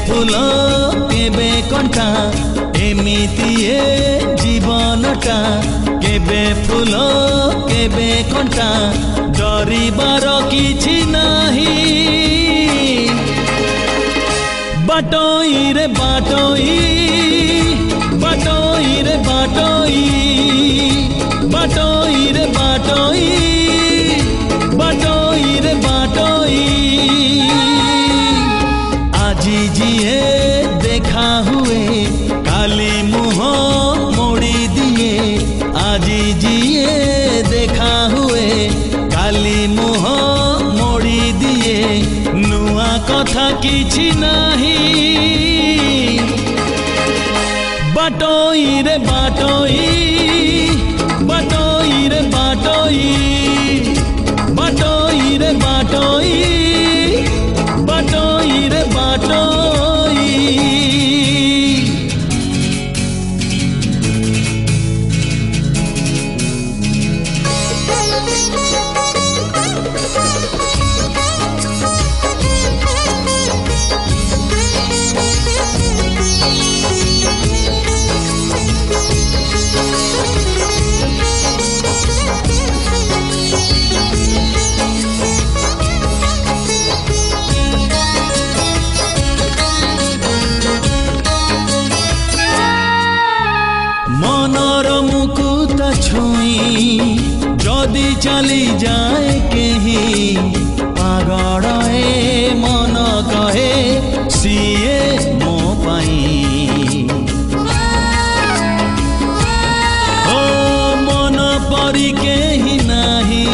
फूल केबे कंटा एमिति ए जीवनटा केबे फूल केबे कंटा डरिबार किछि नाही बाटोई रे बाटोई बाटोई रे बाटोई बाटोई रे बाटोई बाटोई रे बाटोई आजी जिए देखा हुए काली मुँह मोड़ी दिए आजी जिए देखा हुए काली मुँह मोड़ी दिए नुआ कथा किछि नाही बाटोई रे बाटोई बाटोई रे बाटोई बाटोई रे बाटोई बाटोई रे बाटोई मनर मुकुट छुई जदि चली जाए केही पागल ए मन कहे सीए मो पाई ओ मन परी केही नाही